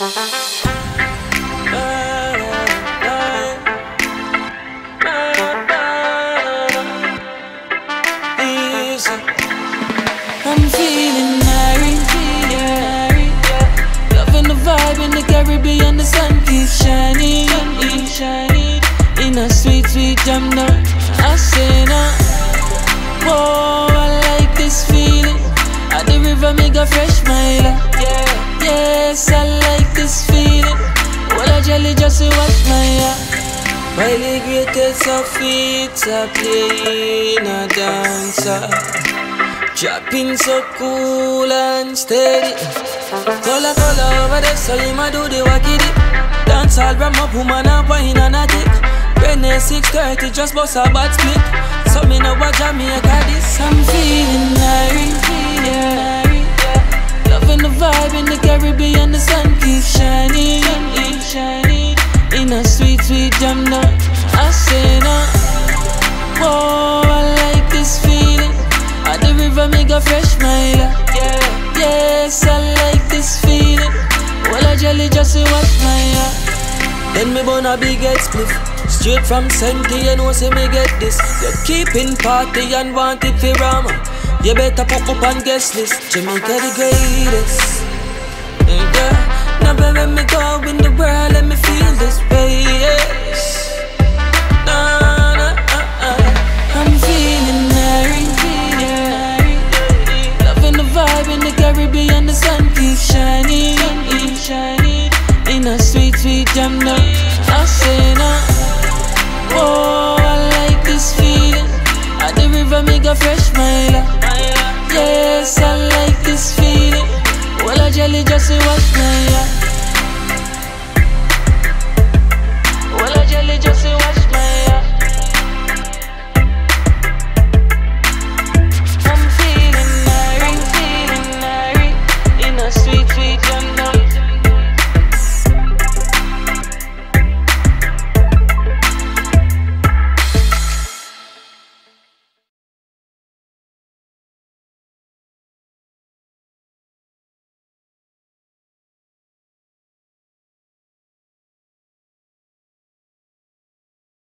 I'm feeling airy, yeah. Loving the vibe in the Caribbean, the sun keeps shining, in a sweet, sweet jam now. I say now, whoa, I like this feeling. At the river, make a fresh mile, yeah. Yes, I like this feeling. Well, I jelly just to watch my while the greatest of feet are playing a dancer, dropping so cool and steady. Color, color over there, so you might do the wacky dip. Dance all ram up, woman and wine and a dick. Renee 6:30, just bust a bad split. So me know what Jamaica this. I'm feeling airy, yeah. Loving the vibe in the Caribbean, the sun keeps shining, in a sweet, sweet jam now. I say now, whoa, I like this feeling. At the river, make a fresh mile, yeah. Yes, I like this feeling. Well, I jelly just to watch my Then me burn a big head spliff. Straight from Senti, you know say me get this. You're keeping party and want it for Rama. You better pop up on guest list. Jamaica the greatest. Yeah. Now where me go in the world, let me feel this way, yes.